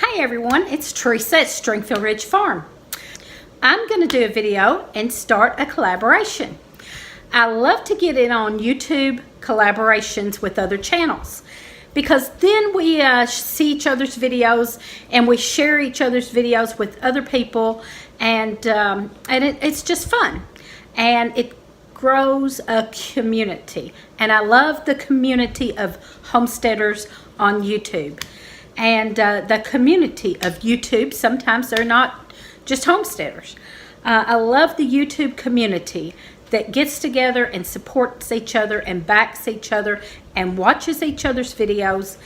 Hi everyone, it's Teresa at Stringfield Farm. I'm going to do a video and start a collaboration. I love to get in on YouTube collaborations with other channels because then we see each other's videos and we share each other's videos with other people, and it's just fun, and it grows a community. And I love the community of homesteaders on YouTube. And the community of YouTube, sometimes they're not just homesteaders. I love the YouTube community that gets together and supports each other and backs each other and watches each other's videos.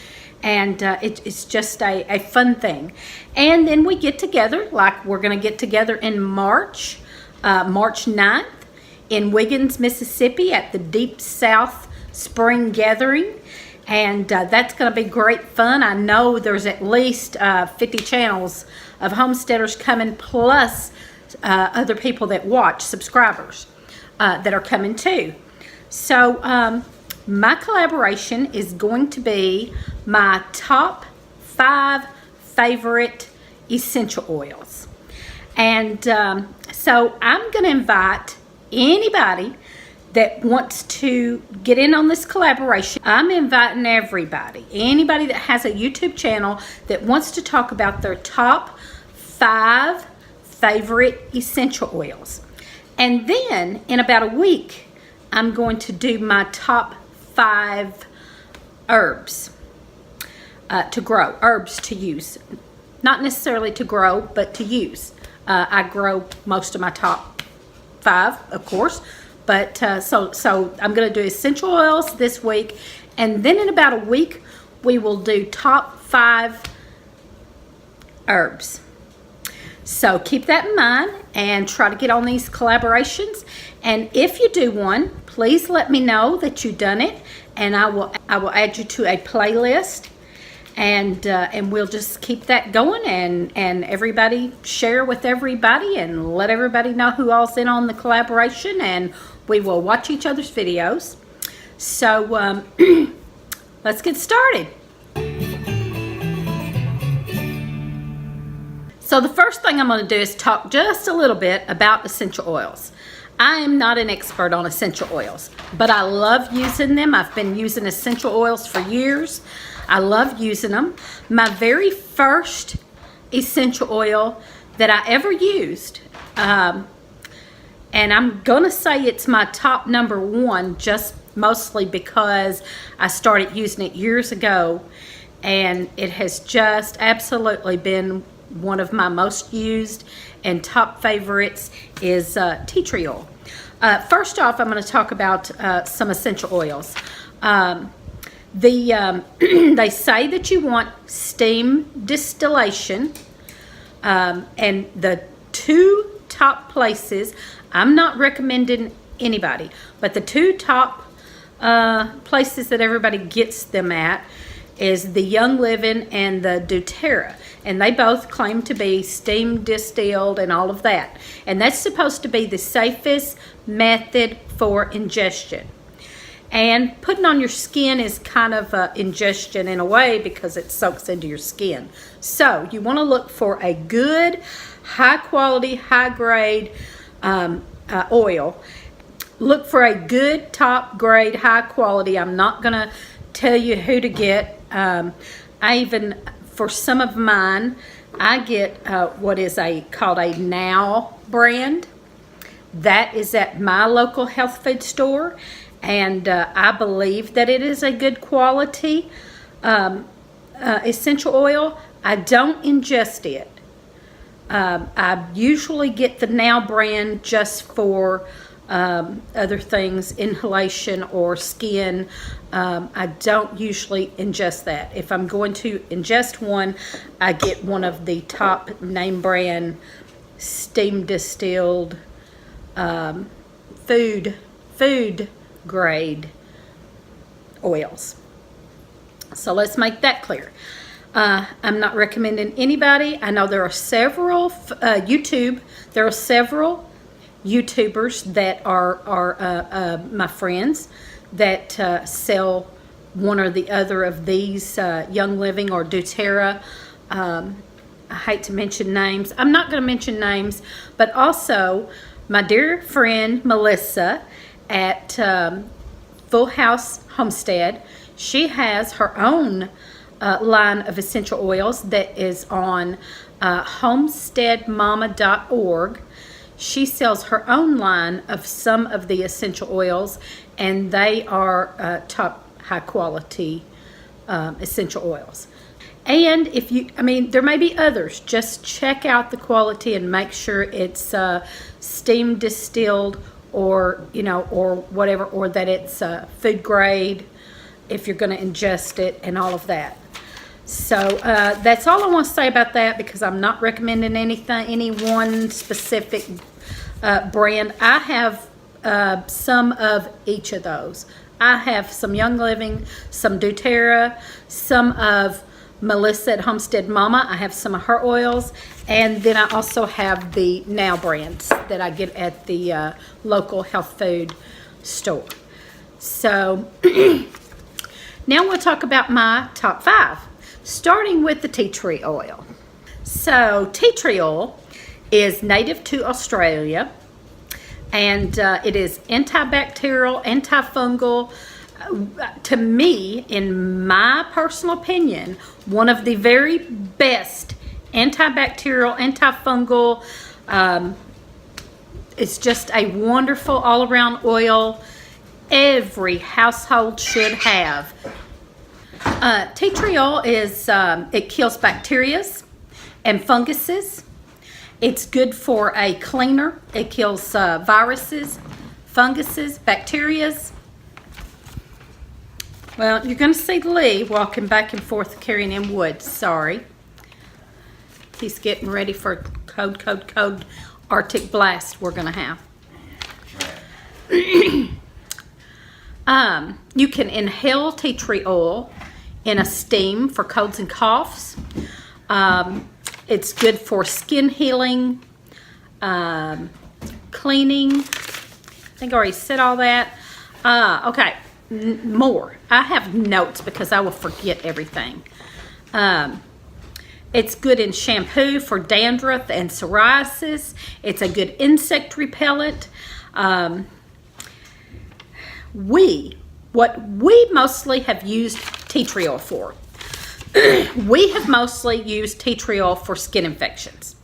And it's just a fun thing. And then we get together, like we're going to get together in March 9th in Wiggins, Mississippi at the Deep South Spring Gathering. And that's going to be great fun. I know there's at least 50 channels of homesteaders coming, plus other people that watch, subscribers that are coming too. So my collaboration is going to be my top 5 favorite essential oils. And so I'm going to invite anybody that wants to get in on this collaboration. I'm inviting everybody, anybody that has a YouTube channel that wants to talk about their top 5 favorite essential oils. And then in about a week, I'm going to do my top 5 herbs to grow, herbs to use. Not necessarily to grow, but to use. I grow most of my top 5, of course. But so I'm going to do essential oils this week, and then in about a week we will do top 5 herbs. So keep that in mind and try to get on these collaborations. And if you do one, please let me know that you've done it, and I will add you to a playlist. And we'll just keep that going, and everybody share with everybody and let everybody know who all's in on the collaboration, and we will watch each other's videos. So let's get started. So the first thing I'm going to do is talk just a little bit about essential oils. I am not an expert on essential oils, but I love using them. I've been using essential oils for years. I love using them. My very first essential oil that I ever used, and I'm gonna say it's my top number 1, just mostly because I started using it years ago, and it has just absolutely been one of my most used and top favorites, is tea tree oil. First off, I'm going to talk about some essential oils. They say that you want steam distillation, and the 2 top places, I'm not recommending anybody, but the 2 top places that everybody gets them at is the Young Living and the doTERRA, and they both claim to be steam distilled and all of that, and that's supposed to be the safest method for ingestion. And putting on your skin is kind of ingestion in a way, because it soaks into your skin. So you want to look for a good, high quality, high grade oil. Look for a good top grade, high quality. I'm not going to tell you who to get. For some of mine, I get what is called a Now brand. That is at my local health food store. And I believe that it is a good quality essential oil. I don't ingest it. I usually get the Now brand just for other things, inhalation or skin. I don't usually ingest that. If I'm going to ingest one, I get one of the top name brand steam distilled food grade oils. So let's make that clear. I'm not recommending anybody. I know there are several YouTubers that are my friends that sell one or the other of these, Young Living or doTERRA I hate to mention names. I'm not going to mention names, but also my dear friend Melissa at Full House Homestead. She has her own line of essential oils that is on homesteadmama.org. She sells her own line of some of the essential oils, and they are top high quality essential oils. And if you, there may be others, just check out the quality and make sure it's steam distilled or, or whatever, or that it's food grade if you're going to ingest it and all of that. So that's all I want to say about that, because I'm not recommending any one specific brand. I have some of each of those. I have some Young Living, some doTERRA, some of Melissa at Homestead Mama. I have some of her oils, and then I also have the Now brands that I get at the local health food store. So now we'll talk about my top 5, starting with the tea tree oil. So tea tree oil is native to Australia, and it is antibacterial, antifungal. To me, in my personal opinion, one of the very best antibacterial, antifungal. It's just a wonderful all-around oil every household should have. Tea tree oil is, it kills bacteria and funguses. It's good for a cleaner. It kills viruses, funguses, bacterias. Well, you're going to see Lee walking back and forth carrying in wood. Sorry. He's getting ready for cold Arctic blast we're going to have. You can inhale tea tree oil in a steam for colds and coughs. It's good for skin healing, cleaning. I think I already said all that. Okay. More. I have notes because I will forget everything. It's good in shampoo for dandruff and psoriasis. It's a good insect repellent. What we mostly have used tea tree oil for. We have mostly used tea tree oil for skin infections.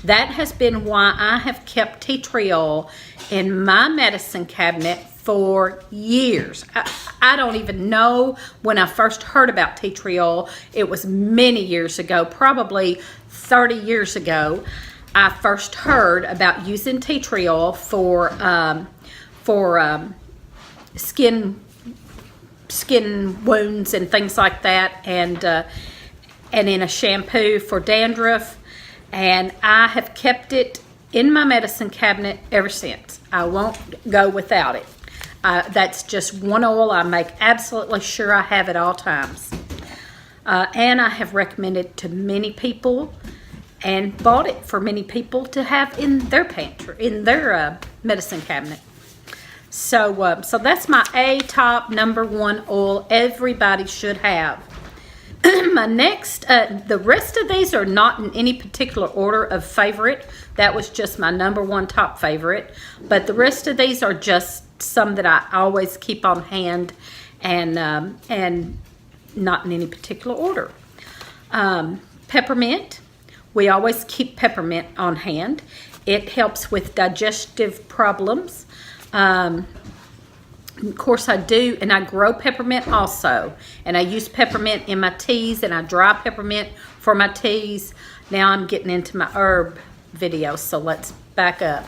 That has been why I have kept tea tree oil in my medicine cabinet for years. I don't even know when I first heard about tea tree oil. It was many years ago, probably 30 years ago. I first heard about using tea tree oil for skin wounds and things like that, and in a shampoo for dandruff. And I have kept it in my medicine cabinet ever since. I won't go without it. That's just one oil I make absolutely sure I have at all times. And I have recommended it to many people and bought it for many people to have in their pantry, in their medicine cabinet. So, so that's my top #1 oil everybody should have. My next, the rest of these are not in any particular order of favorite. That was just my #1 top favorite. But the rest of these are just some that I always keep on hand, and not in any particular order. Peppermint. We always keep peppermint on hand. It helps with digestive problems. Of course I do, and I grow peppermint also. And I use peppermint in my teas, and I dry peppermint for my teas. Now I'm getting into my herb video, so let's back up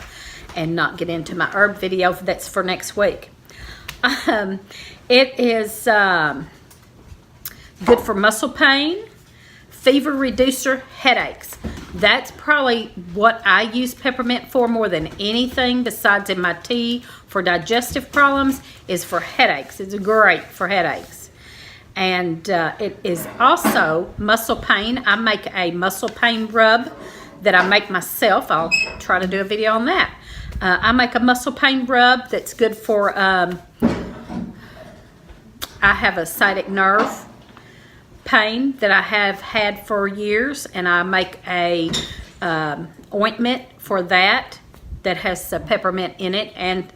and not get into my herb video. That's for next week. It is good for muscle pain, fever reducer, headaches. That's probably what I use peppermint for more than anything besides in my tea for digestive problems, is for headaches. It's great for headaches. And it is also muscle pain. I make a muscle pain rub that I make myself. I'll try to do a video on that. I make a muscle pain rub that's good for, I have a sciatic nerve pain that I have had for years, and I make a ointment for that has peppermint in it and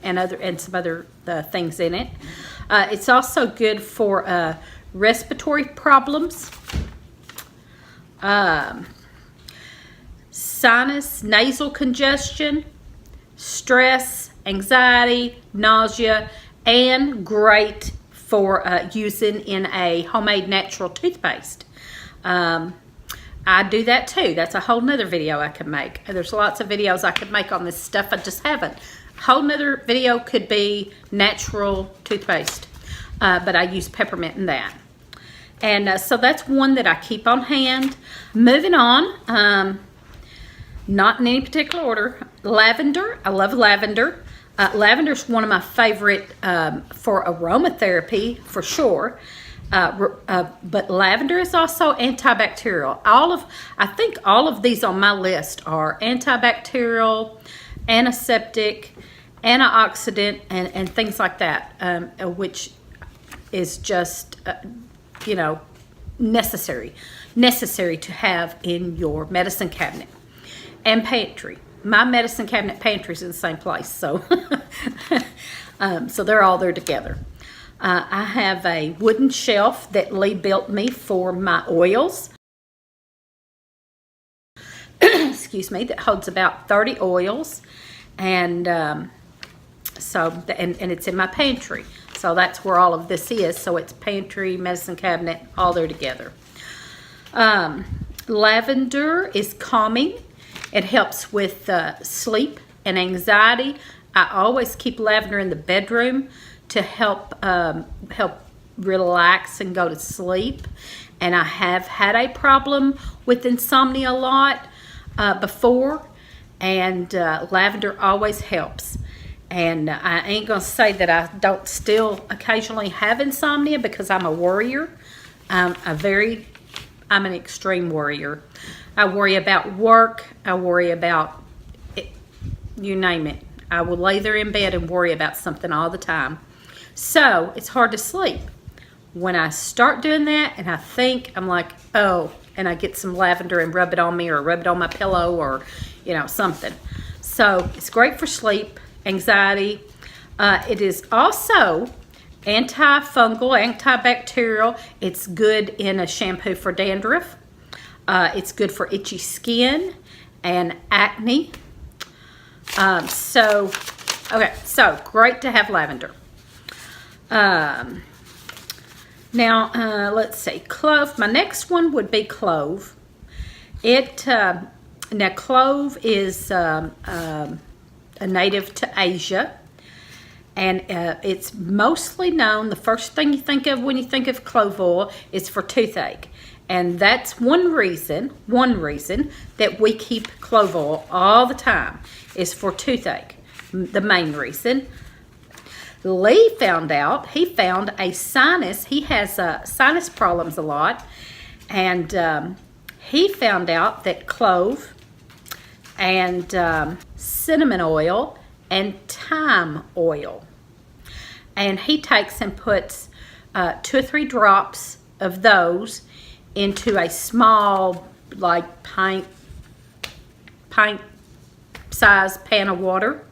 some other things in it. It's also good for respiratory problems, sinus, nasal congestion, stress, anxiety, nausea, and great for using in a homemade natural toothpaste. I do that too. That's a whole nother video I could make. There's lots of videos I could make on this stuff. I just haven't. A whole nother video could be natural toothpaste, but I use peppermint in that. And so that's one that I keep on hand. Moving on, not in any particular order, lavender. I love lavender. Lavender is one of my favorite for aromatherapy, for sure. But lavender is also antibacterial. I think all of these on my list are antibacterial, antiseptic, antioxidant, and things like that, which is just, necessary to have in your medicine cabinet and pantry. My medicine cabinet pantry is in the same place, so so they're all there together. I have a wooden shelf that Lee built me for my oils. Excuse me, that holds about 30 oils, and so it's in my pantry. So that's where all of this is. So it's pantry, medicine cabinet, all there together. Lavender is calming. It helps with sleep and anxiety. I always keep lavender in the bedroom to help relax and go to sleep. And I have had a problem with insomnia a lot before, and lavender always helps. And I ain't gonna say that I don't still occasionally have insomnia, because I'm a worrier. I'm an extreme worrier. I worry about work. I worry about it, you name it. I will lay there in bed and worry about something all the time. So it's hard to sleep. When I start doing that and I think, I'm like, oh, and I get some lavender and rub it on me, or rub it on my pillow, or something. So it's great for sleep, anxiety. It is also antifungal, antibacterial. It's good in a shampoo for dandruff. It's good for itchy skin and acne. So great to have lavender. Now, let's see, clove. My next one would be clove. Now clove is a native to Asia, and it's mostly known, the first thing you think of when you think of clove oil is for toothache. And that's one reason that we keep clove oil all the time, is for toothache. The main reason. Lee found a sinus. He has sinus problems a lot, and he found out that clove and cinnamon oil and thyme oil, and he takes and puts 2 or 3 drops of those into a small, like pint size pan of water,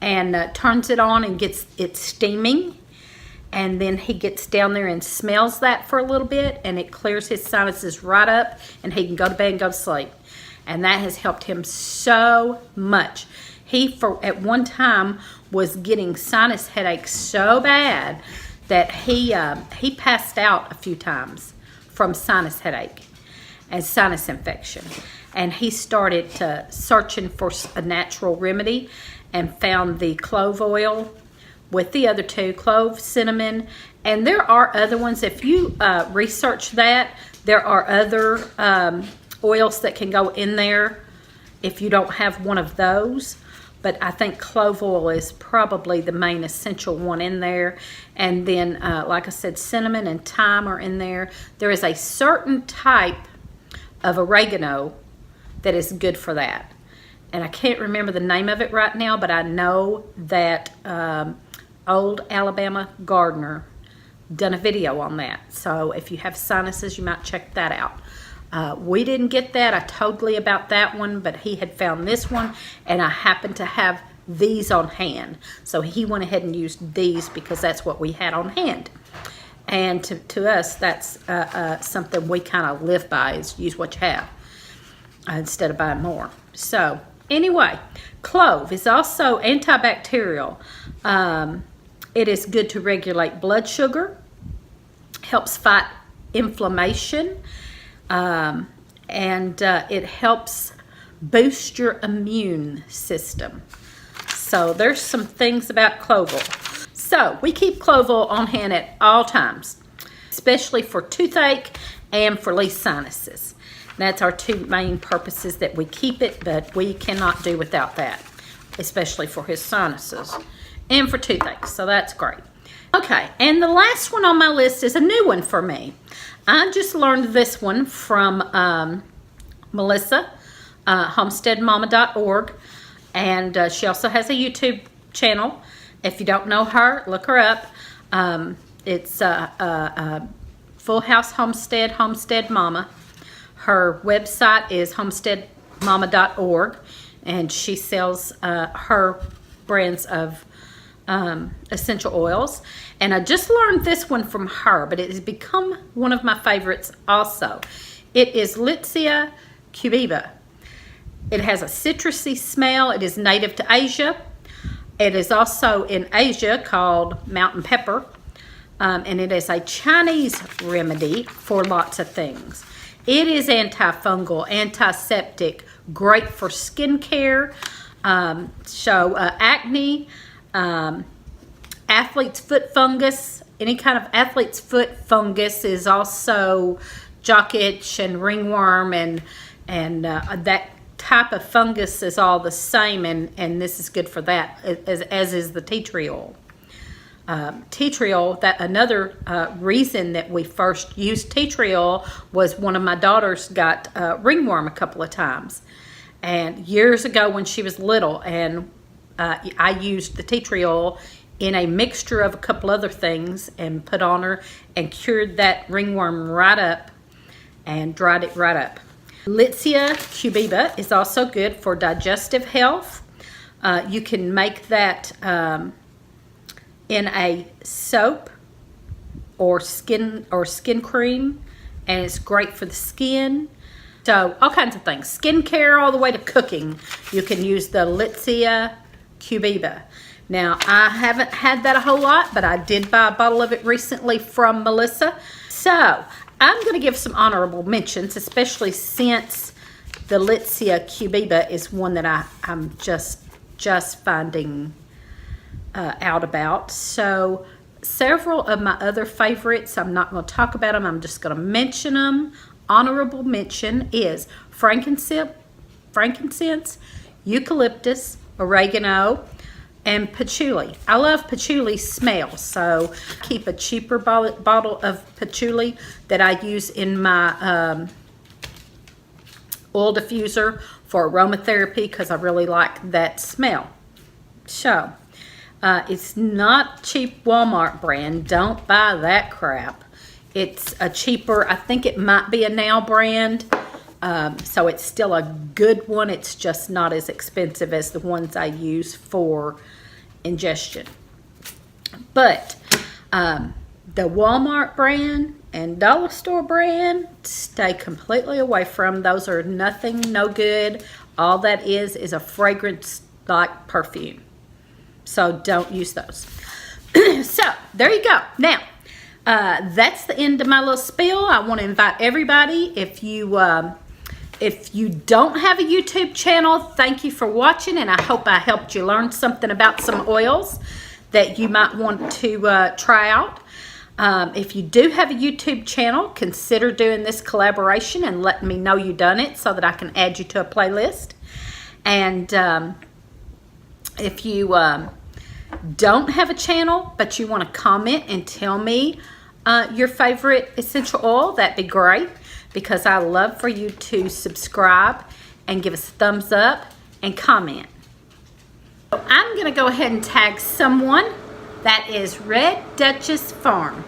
and turns it on and gets it steaming, and then he gets down there and smells that for a little bit, and it clears his sinuses right up, and he can go to bed and go to sleep. And that has helped him so much. He, at one time, was getting sinus headaches so bad that he passed out a few times from sinus headache and sinus infection. And he started searching for a natural remedy, and found the clove oil with the other 2, clove, cinnamon, and there are other ones. If you research that, there are other oils that can go in there if you don't have one of those. But I think clove oil is probably the main essential one in there. And then, like I said, cinnamon and thyme are in there. There is a certain type of oregano that is good for that. And I can't remember the name of it right now, but I know that old Alabama gardener done a video on that. So if you have sinuses, you might check that out. We didn't get that. I told Lee about that one, but he had found this one, and I happened to have these on hand. So he went ahead and used these because that's what we had on hand. And to us, that's something we kind of live by, is use what you have instead of buying more. So anyway, clove is also antibacterial. It is good to regulate blood sugar, helps fight inflammation, and it helps boost your immune system. So there's some things about clove oil. So we keep clove oil on hand at all times, especially for toothache and for Lee's sinuses. That's our two main purposes that we keep it, but we cannot do without that, especially for his sinuses and for toothache. So that's great. Okay, and the last one on my list is a new one for me. I just learned this one from Melissa, homesteadmama.org, and she also has a YouTube channel. If you don't know her, look her up. It's Full House Homestead, Homestead Mama. Her website is homesteadmama.org, and she sells her brands of essential oils. And I just learned this one from her, but it has become one of my favorites also. It is Litsea cubiba. It has a citrusy smell. It is native to Asia. It is also in Asia called mountain pepper, and it is a Chinese remedy for lots of things. It is antifungal, antiseptic, great for skincare, acne, athlete's foot fungus. Any kind of athlete's foot fungus is also jock itch and ringworm, and that type of fungus is all the same, and this is good for that, as is the tea tree oil. Tea tree oil, that another reason that we first used tea tree oil was one of my daughters got ringworm a couple of times, and years ago when she was little, and I used the tea tree oil in a mixture of a couple other things and put on her and cured that ringworm right up and dried it right up. Litsea cubiba is also good for digestive health. You can make that in a soap or skin cream, and it's great for the skin. So all kinds of things, skincare all the way to cooking. You can use the Litsea cubiba. Now I haven't had that a whole lot, but I did buy a bottle of it recently from Melissa. So I'm going to give some honorable mentions, especially since the Litsea cubiba is one that I'm just finding out about. So several of my other favorites, I'm not going to talk about them. I'm just going to mention them. Honorable mention is frankincense, eucalyptus, oregano, and patchouli. I love patchouli smell, so I keep a cheaper bottle of patchouli that I use in my oil diffuser for aromatherapy because I really like that smell. So it's not cheap Walmart brand. Don't buy that crap. It's a cheaper, I think it might be a Now brand. So it's still a good one. It's just not as expensive as the ones I use for ingestion. But the Walmart brand and dollar store brand, stay completely away from. Those are nothing, no good. All that is a fragrance like perfume. So don't use those. So there you go. Now, that's the end of my little spiel. I want to invite everybody, if you don't have a YouTube channel, thank you for watching, and I hope I helped you learn something about some oils that you might want to try out. If you do have a YouTube channel, consider doing this collaboration and letting me know you've done it so that I can add you to a playlist. And if you don't have a channel, but you want to comment and tell me your favorite essential oil, that'd be great, because I love for you to subscribe and give us a thumbs up and comment. So I'm going to go ahead and tag someone. That is Red Dutchess Farm.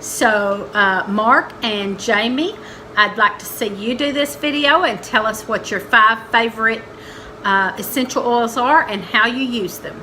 So Mark and Jamie, I'd like to see you do this video and tell us what your 5 favorite essential oils are and how you use them.